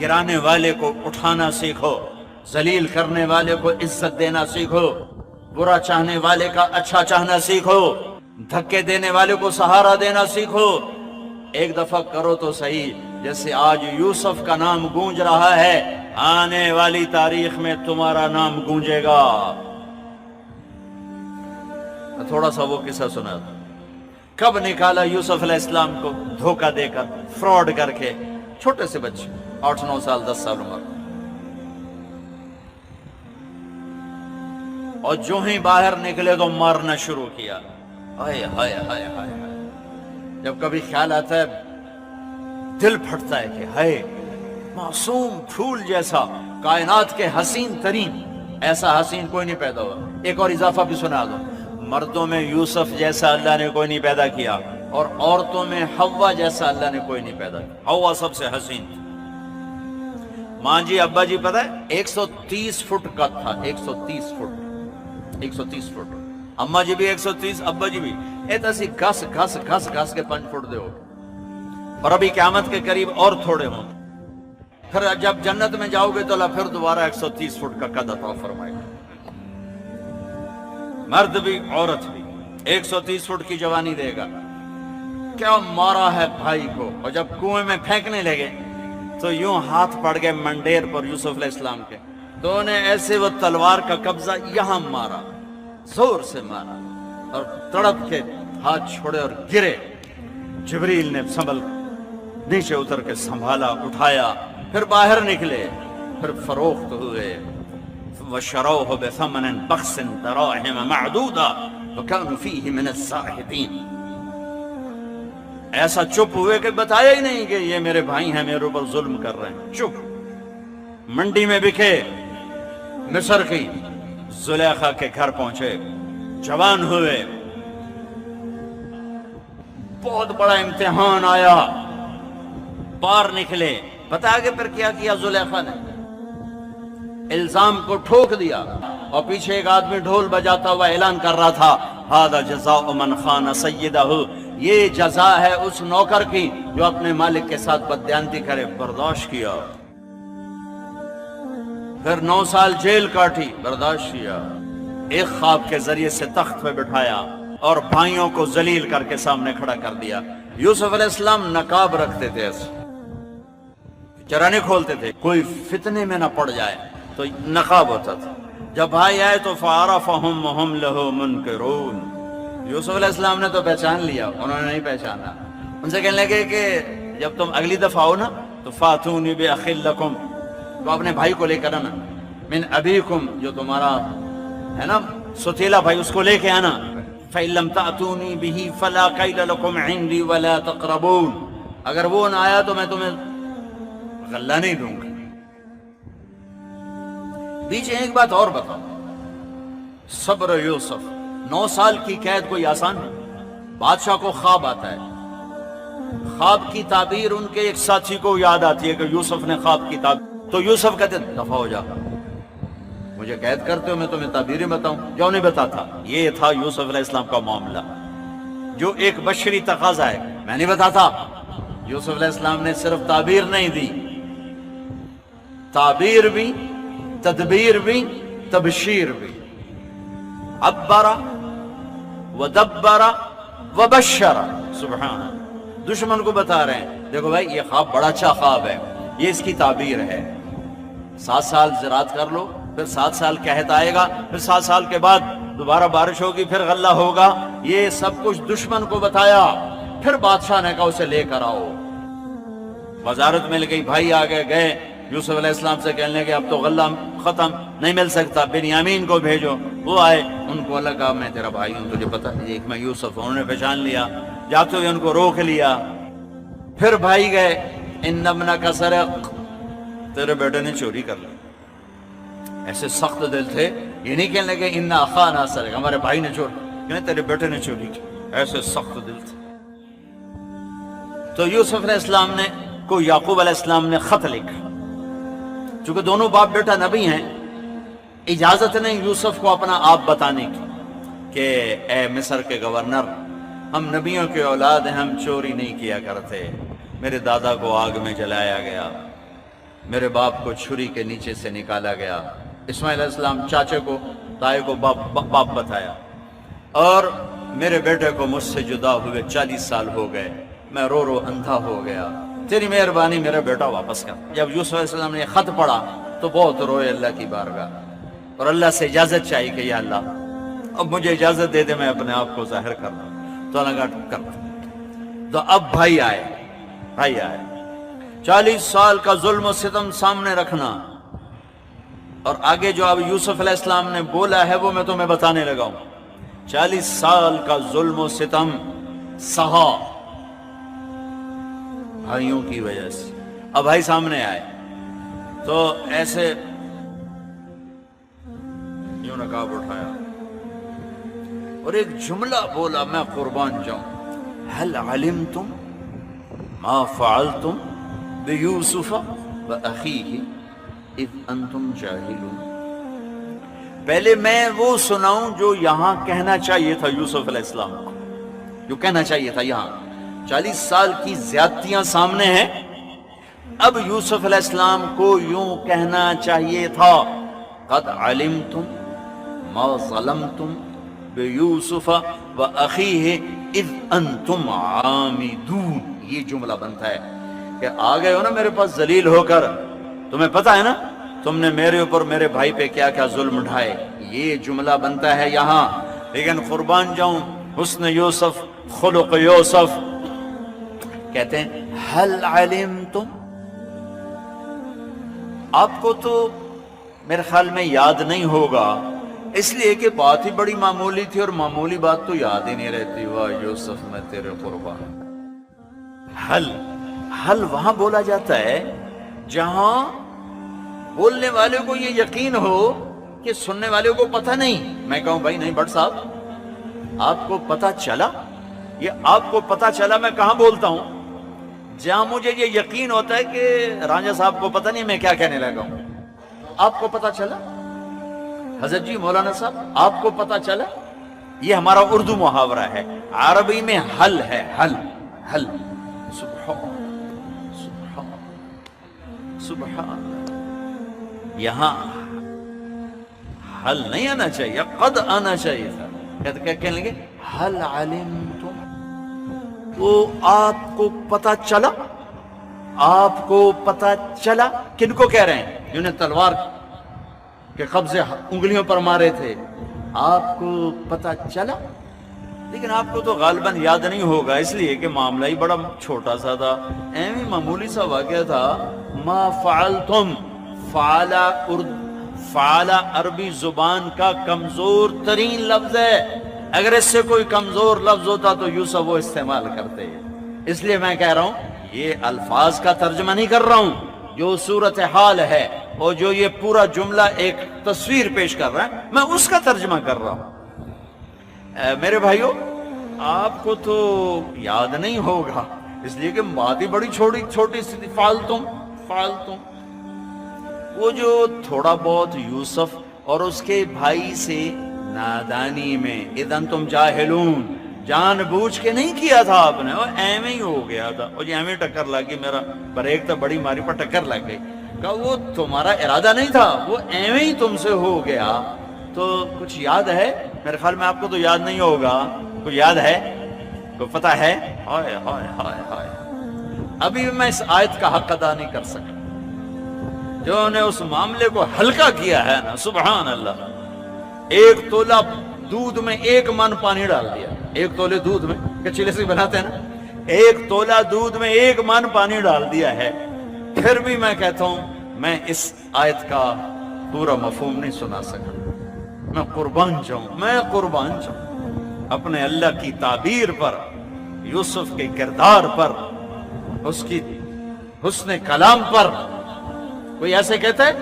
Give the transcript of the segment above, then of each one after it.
گرانے والے کو اٹھانا سیکھو، ذلیل کرنے والے کو عزت دینا سیکھو، برا چاہنے والے کا اچھا چاہنا سیکھو، دھکے دینے والے کو سہارا دینا سیکھو۔ ایک دفعہ کرو تو صحیح، جیسے آج یوسف کا نام گونج رہا ہے، آنے والی تاریخ میں تمہارا نام گونجے گا۔ تھوڑا سا وہ قصہ سنا تھا، کب نکالا یوسف علیہ السلام کو دھوکہ دے کر، فراڈ کر کے، چھوٹے سے بچے 8-9 سال 10 سال عمر، اور جو ہی باہر نکلے تو مارنا شروع کیا۔ ہائے ہائے ہائے ہائے، جب کبھی خیال آتا ہے دل پھٹتا ہے کہ ہائے، معصوم پھول جیسا، کائنات کے حسین ترین، ایسا حسین کوئی نہیں پیدا ہوا۔ ایک اور اضافہ بھی سنا دو، مردوں میں یوسف جیسا اللہ نے کوئی نہیں پیدا کیا، اور عورتوں میں حوا جیسا اللہ نے کوئی نہیں پیدا کیا۔ حوا سب سے حسین تھی۔ ماں جی ابا جی پتہ ہے 130 فٹ کا تھا، 130 فٹ، 130 فٹ۔ اماں جی بھی 130، ابا جی بھی ایسا سی گھس گھس گھس گھس کے 5 فٹ دے ہو، اور ابھی قیامت کے قریب اور تھوڑے ہوں۔ پھر جب جنت میں جاؤ گے تو اللہ پھر دوبارہ 130 فٹ کا قد عطا فرمائے گا۔ مرد بھی عورت بھی 130 فٹ کی جوانی دے گا۔ کیا مارا ہے بھائی کو، اور جب کنویں میں پھینکنے لگے تو یوں ہاتھ پڑ گئے منڈیر پر یوسف علیہ السلام کے، تو انہیں ایسے وہ تلوار کا قبضہ یہاں مارا، زور سے مارا، اور تڑپ کے ہاتھ چھوڑے اور گرے۔ جبریل نے سنبھل نیچے اتر کے سنبھالا، اٹھایا، پھر باہر نکلے، پھر فروخت ہوئے۔ وَشَرَوْهُ بِثَمَنٍ بَخْسٍ دَرَاهِمَ مَعْدُودَةٍ وَكَانُوا فِيهِ مِنَ الزَّاهِدِينَ۔ ایسا چپ ہوئے کہ بتایا ہی نہیں کہ یہ میرے بھائی ہیں، میرے اوپر ظلم کر رہے ہیں۔ چپ۔ منڈی میں بکے، مصر کی زلیخا کے گھر پہنچے، جوان ہوئے، بہت بڑا امتحان آیا، پار نکلے۔ بتا کہ پھر کیا کیا زلیخا نے؟ الزام کو ٹھوک دیا، اور پیچھے ایک آدمی ڈھول بجاتا ہوا اعلان کر رہا تھا، ھذا جزاء من خان سیدہ، یہ جزا ہے اس نوکر کی جو اپنے مالک کے ساتھ بددیانتی کرے۔ برداشت کیا، پھر 9 سال جیل کاٹی، برداشت کیا۔ ایک خواب کے ذریعے سے تخت پہ بٹھایا اور بھائیوں کو ذلیل کر کے سامنے کھڑا کر دیا۔ یوسف علیہ السلام نقاب رکھتے تھے، ایسے چہرہ نہیں کھولتے تھے، کوئی فتنے میں نہ پڑ جائے، تو نقاب ہوتا تھا۔ جب بھائی آئے تو فَعَرَفَهُمْ وَهُمْ لَهُ مُنْكِرُونَ، یوسف علیہ السلام نے تو پہچان لیا، انہوں نے نہیں پہچانا۔ ان سے کہنے لگے کہ جب تم اگلی دفعہ آؤ نا تو فَاتُونِي بِأَخٍ لَكُمْ، تو اپنے بھائی کو لے کر آنا، مِنْ أَبِيكُمْ، جو تمہارا ہے نا ستیلا بھائی، اس کو لے کے آنا۔ فَإِن لَمْ تَأْتُونِي بِهِ فَلَا كَيْلَ لَكُمْ عِنْدِي وَلَا تَقْرَبُونَ، اگر وہ نہ آیا تو میں تمہیں غلہ نہیں دوں گا۔ بیچ ایک بات اور بتاؤ، صبر یوسف، 9 سال کی قید کوئی آسان نہیں۔ بادشاہ کو خواب آتا ہے، خواب کی تعبیر ان کے ایک ساتھی کو یاد آتی ہے کہ یوسف نے خواب کی تعبیر، تو یوسف کہتے دفعہ ہو جا، مجھے قید کرتے ہو، میں تمہیں تعبیریں بتاؤں، جو نہیں بتاتا۔ یہ تھا یوسف علیہ السلام کا معاملہ، جو ایک بشری تقاضا ہے، میں نہیں بتاتا۔ یوسف علیہ السلام نے صرف تعبیر نہیں دی، تعبیر بھی، تدبیر بھی، تبشیر بھی۔ عبر ودبر وبشر، سبحان اللہ۔ دشمن کو بتا رہے ہیں دیکھو بھائی یہ خواب بڑا اچھا خواب ہے، یہ اس کی تعبیر ہے، 7 سال زراعت کر لو، پھر 7 سال قحط آئے گا، پھر 7 سال کے بعد دوبارہ بارش ہوگی، پھر غلہ ہوگا، یہ سب کچھ دشمن کو بتایا۔ پھر بادشاہ نے کہا اسے لے کر آؤ۔ وزارت مل گئی، بھائی آگے گئے، یوسف علیہ السلام سے کہنے لگے اب تو غلہ ختم، نہیں مل سکتا، بنیامین کو بھیجو۔ وہ آئے، ان کو اللہ کہا میں تیرا بھائی ہوں، تجھے پتہ ہے ایک میں یوسف ہوں۔ انہوں نے پہچان لیا، جاتے ہوئے ان کو روک لیا۔ پھر بھائی گئے، ان ابنک سرق، تیرے بیٹے نے چوری کر لی۔ ایسے سخت دل تھے، یہ نہیں کہنے لگے ان اخانا سرق، ہمارے بھائی نے چوری، کہنے تیرے بیٹے نے چوری کی، ایسے سخت دل تھے۔ تو یوسف علیہ السلام نے کو یعقوب علیہ السلام نے خط لکھا، چونکہ دونوں باپ بیٹا نبی ہیں، اجازت نہیں یوسف کو اپنا آپ بتانے کی کہ اے مصر کے گورنر، ہم نبیوں کے اولاد ہیں، ہم چوری نہیں کیا کرتے، میرے دادا کو آگ میں جلایا گیا، میرے باپ کو چھری کے نیچے سے نکالا گیا. اسماعیل علیہ السلام چاچے کو تائے کو باپ بتایا, اور میرے بیٹے کو مجھ سے جدا ہوئے 40 سال ہو گئے, میں رو رو اندھا ہو گیا, تیری مہربانی میرا بیٹا واپس کر. جب یوسف علیہ السلام نے یہ خط پڑھا تو بہت روئے اللہ کی بارگاہ, اور اللہ سے اجازت چاہیے کہ یا اللہ اب مجھے اجازت دے دے, میں اپنے آپ کو ظاہر کر رہا ہوں. تو اللہ کر. تو اب بھائی آئے. 40 سال کا ظلم و ستم سامنے رکھنا, اور آگے جو اب یوسف علیہ السلام نے بولا ہے وہ میں تمہیں بتانے لگا ہوں. 40 سال کا ظلم و ستم سہا بھائیوں کی وجہ سے. اب بھائی سامنے آئے تو ایسے یوں نقاب اٹھایا اور ایک جملہ بولا, میں قربان جاؤں, هل علمتم ما فعلتم بیوسف واخیہ اذ انتم جاہلون. پہلے میں وہ سناؤں جو یہاں کہنا چاہیے تھا یوسف علیہ السلام کو, جو کہنا چاہیے تھا یہاں. 40 سال کی زیادتیاں سامنے ہیں, اب یوسف علیہ السلام کو یوں کہنا چاہیے تھا, قد علمتم ما ظلمتم بیوسف واخیہ اذ انتم عامدون. یہ جملہ بنتا ہے کہ آ گئے ہو نا میرے پاس ذلیل ہو کر, تمہیں پتا ہے نا تم نے میرے اوپر میرے بھائی پہ کیا کیا ظلم اٹھائے. یہ جملہ بنتا ہے یہاں. لیکن قربان جاؤں حسن یوسف, خلق یوسف, کہتے ہیں هل علمتم. آپ کو تو میرے خیال میں یاد نہیں ہوگا, اس لیے کہ بات ہی بڑی معمولی تھی, اور معمولی بات تو یاد ہی نہیں رہتی. واہ یوسف میں تیرے قربان. حل وہاں بولا جاتا ہے جہاں بولنے والے کو یہ یقین ہو کہ سننے والے کو پتہ نہیں. میں کہوں بھائی نہیں بٹ صاحب آپ کو پتہ چلا, یہ آپ کو پتہ چلا میں کہاں بولتا ہوں جہاں مجھے یہ یقین ہوتا ہے کہ رانجھا صاحب کو پتہ نہیں میں کیا کہنے لگا ہوں. آپ کو پتہ چلا حضرت جی مولانا صاحب آپ کو پتہ چلا. یہ ہمارا اردو محاورہ ہے, عربی میں حل ہے. حل سبحان. یہاں حل نہیں آنا چاہیے, قد آنا چاہیے تھا. کہنے لگے حل علمتم, تو آپ کو پتہ چلا. آپ کو پتہ چلا کن کو کہہ رہے ہیں؟ جنہیں تلوار کے قبضے انگلیوں پر مارے تھے. آپ کو پتہ چلا. لیکن آپ کو تو غالباً یاد نہیں ہوگا, اس لیے کہ معاملہ ہی بڑا چھوٹا سا تھا, ایویں معمولی سا واقعہ تھا. ما فعلتم, فعلا عربی زبان کا کمزور ترین لفظ ہے. اگر اس سے کوئی کمزور لفظ ہوتا تو یوسف وہ استعمال کرتے. اس لیے میں کہہ رہا ہوں یہ الفاظ کا ترجمہ نہیں کر رہا ہوں, جو صورتحال ہے اور جو یہ پورا جملہ ایک تصویر پیش کر رہا ہے میں اس کا ترجمہ کر رہا ہوں. میرے بھائیو آپ کو تو یاد نہیں ہوگا, اس لیے کہ بات ہی بڑی چھوٹی سی تھی. فعلتم وہ جو تھوڑا بہت یوسف اور اس کے بھائی سے نادانی میں اذن تم جاہلون, جان بوجھ کے نہیں کیا تھا آپ نے, وہ ایویں ہی ہو گیا تھا. اور یہ ایویں ٹکر لگ گئی, میرا بریک تو بڑی ماری پر ٹکر لگ گئی. کہا وہ تمہارا ارادہ نہیں تھا, وہ ایویں ہی تم سے ہو گیا. تو کچھ یاد ہے؟ میرے خیال میں آپ کو تو یاد نہیں ہوگا. کوئی یاد ہے؟ کوئی پتہ ہے؟ ہائے ہائے ہائے ہائے. ابھی بھی میں اس آیت کا حق ادا نہیں کر سکا. جو نے اس معاملے کو ہلکا کیا ہے نا, سبحان اللہ. 1 تولہ دودھ میں 1 من پانی ڈال دیا. 1 تولے دودھ میں, کچی لسی بناتے ہیں نا, 1 تولہ دودھ میں 1 من پانی ڈال دیا ہے. پھر بھی میں کہتا ہوں میں اس آیت کا پورا مفہوم نہیں سنا سکا. میں قربان جاؤں اپنے اللہ کی تعبیر پر, یوسف کے کردار پر, اس کی حسن کلام پر. کوئی ایسے کہتا ہے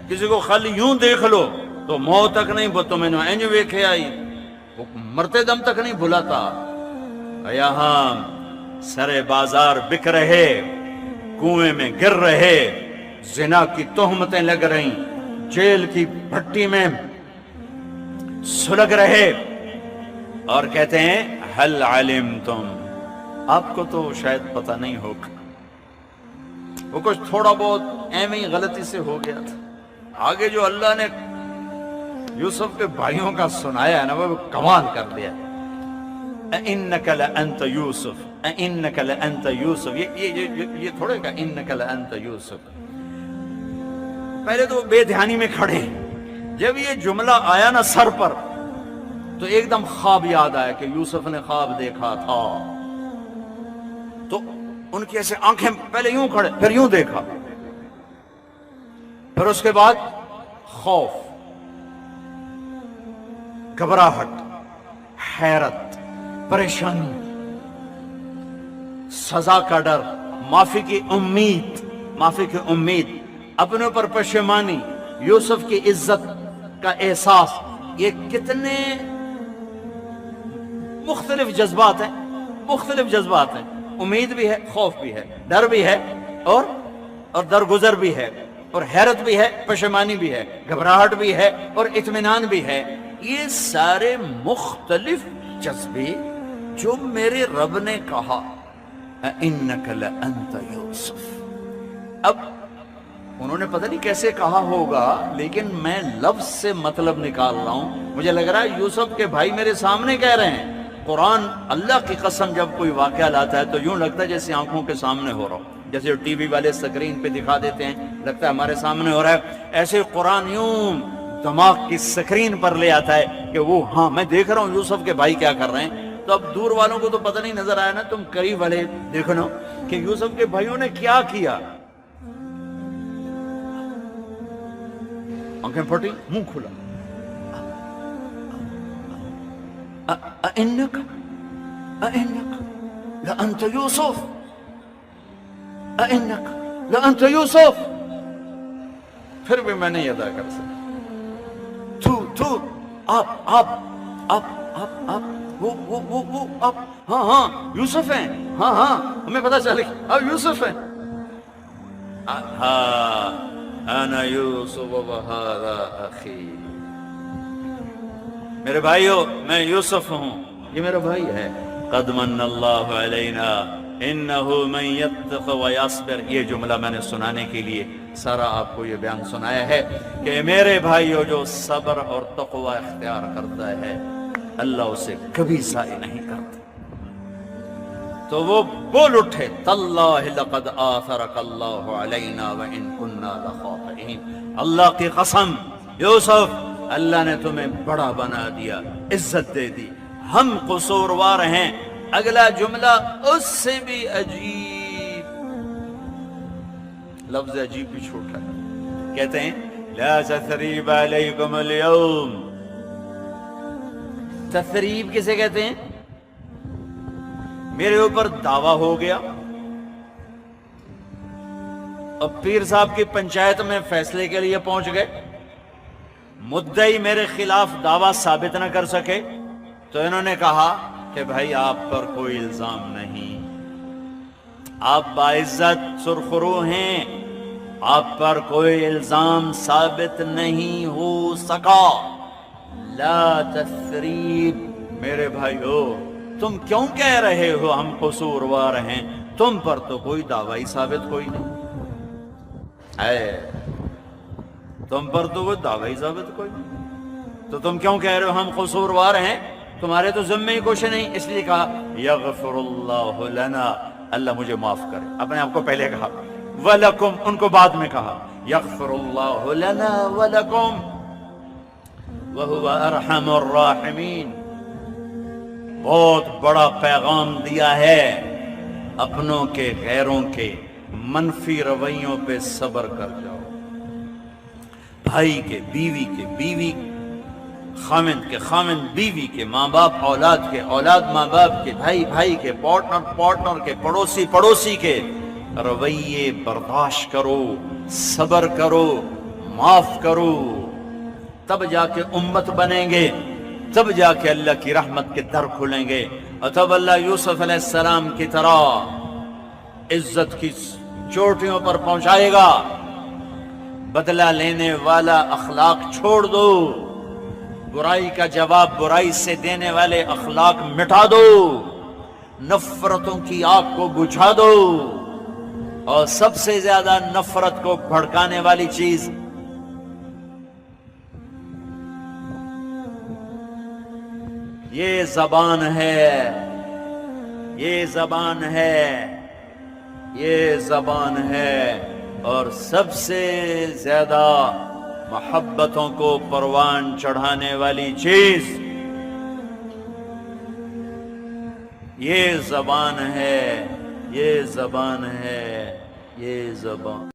کسی کو خالی یوں دیکھ لو تو موت تک نہیں, تو میں نے اینج ویکھے آئی, وہ مرتے دم تک نہیں بھلاتا. یہاں سرے بازار بک رہے, کنویں میں گر رہے, زنا کی تہمتیں لگ رہی, جیل کی بھٹی میں سلگ رہے, اور کہتے ہیں حل علمتم, آپ کو تو شاید پتہ نہیں ہوگا. وہ کچھ تھوڑا بہت ایویں ہی غلطی سے ہو گیا تھا. آگے جو اللہ نے یوسف کے بھائیوں کا سنایا ہے نا وہ کمال کر دیا. اِنَّكَ لَأَنْتَ يُوسُف اِنَّكَ لَأَنْتَ يُوسُف. یہ تھوڑے کا اِنَّكَ لَأَنْتَ يُوسُف. پہلے تو بے دھیانی میں کھڑے. جب یہ جملہ آیا نا سر پر تو ایک دم خواب یاد آیا کہ یوسف نے خواب دیکھا تھا. تو ان کی ایسے آنکھیں پہلے یوں کھڑے پھر یوں دیکھا, پھر اس کے بعد خوف, گھبراہٹ, حیرت, پریشانی, سزا کا ڈر, معافی کی امید, اپنے اوپر پشیمانی, یوسف کی عزت کا احساس. یہ کتنے مختلف جذبات ہیں. امید بھی ہے, خوف بھی ہے, ڈر بھی ہے اور درگزر بھی ہے, اور حیرت بھی ہے, پشیمانی بھی ہے, گھبراہٹ بھی ہے اور اطمینان بھی ہے. یہ سارے مختلف جذبے جو میرے رب نے کہا اِنَّكَ لَأَنْتَ يُوسُف. اب انہوں نے پتہ نہیں کیسے کہا ہوگا, لیکن میں لفظ سے مطلب نکال رہا ہوں. مجھے لگ رہا ہے یوسف کے بھائی میرے سامنے کہہ رہے ہیں. قرآن اللہ کی قسم جب کوئی واقعہ لاتا ہے تو یوں لگتا ہے جیسے آنکھوں کے سامنے ہو رہا ہو, جیسے ٹی وی والے سکرین پہ دکھا دیتے ہیں لگتا ہے ہمارے سامنے ہو رہا ہے. ایسے قرآن یوں دماغ کی سکرین پر لے آتا ہے کہ وہ ہاں میں دیکھ رہا ہوں یوسف کے بھائی کیا کر رہے ہیں. تو اب دور والوں کو تو پتہ نہیں نظر آیا نا, تم قریب والے دیکھو نا کہ یوسف کے بھائیوں نے کیا کیا. آنکھیں پھٹی, منہ کھلا. اِنَّكَ لَأَنْتَ يُوسُف اِنَّكَ لَأَنْتَ يُوسُف. پھر بھی میں نہیں ادا کر سکتا. تو آپ وہ آپ ہاں یوسف ہیں, ہاں ہمیں پتا چلے آپ یوسف ہیں. انا یوسف وہذا اخی. میرے بھائیو میں یوسف ہوں, یہ میرا بھائی ہے. قد من اللہ علینا انہ من یتق ویصبر. یہ جملہ میں نے سنانے کے لیے سارا آپ کو یہ بیان سنایا ہے کہ میرے بھائیو جو صبر اور تقوی اختیار کرتا ہے اللہ اسے کبھی ضائع نہیں کرتا. تو وہ بول اٹھے تاللہ لقد آثرک اللہ علینا وان کنا لخاطئین. اللہ کی قسم یوسف, اللہ نے تمہیں بڑا بنا دیا, عزت دے دی, ہم قصوروار ہیں. اگلا جملہ اس سے بھی عجیب, لفظ عجیب بھی چھوٹا ہے. کہتے ہیں لا تثریب علیکم اليوم. تثریب کسے کہتے ہیں؟ میرے اوپر دعویٰ ہو گیا, اب پیر صاحب کی پنچایت میں فیصلے کے لیے پہنچ گئے, مدعی میرے خلاف دعویٰ ثابت نہ کر سکے تو انہوں نے کہا کہ بھائی آپ پر کوئی الزام نہیں, آپ باعزت سرخرو ہیں, آپ پر کوئی الزام ثابت نہیں ہو سکا. لا تثریب. میرے بھائیو تم کیوں کہہ رہے ہو ہم قصوروار ہیں؟ تم پر تو کوئی دعوی ثابت کوئی نہیں ہے, تم پر تو کوئی دعوی ثابت کوئی نہیں, تو تم کیوں کہہ رہے ہو ہم قصوروار ہیں؟ تمہارے تو ذمہ ہی کچھ نہیں. اس لیے کہا یغفر اللہ لنا, اللہ مجھے معاف کرے. اپنے آپ کو پہلے کہا وَلَكُمْ, ان کو بعد میں کہا یغفر اللہ لنا وَلَكُمْ وَهُوَ أَرْحَمُ الرَّاحِمِينَ. بہت بڑا پیغام دیا ہے, اپنوں کے غیروں کے منفی رویوں پہ صبر کر جاؤ. بھائی کے بیوی کے, بیوی خامند کے, خامند بیوی کے, ماں باپ اولاد کے, اولاد ماں باپ کے, بھائی بھائی کے, پارٹنر کے, پڑوسی کے رویے برداشت کرو, صبر کرو, معاف کرو. تب جا کے امت بنیں گے, تب جا کے اللہ کی رحمت کے در کھلیں گے, اور تب اللہ یوسف علیہ السلام کی طرح عزت کی چوٹیوں پر پہنچائے گا. بدلہ لینے والا اخلاق چھوڑ دو, برائی کا جواب برائی سے دینے والے اخلاق مٹا دو, نفرتوں کی آگ کو بجھا دو. اور سب سے زیادہ نفرت کو بھڑکانے والی چیز یہ زبان ہے، یہ زبان ہے، یہ زبان ہے، اور سب سے زیادہ محبتوں کو پروان چڑھانے والی چیز یہ زبان ہے، یہ زبان ہے، یہ زبان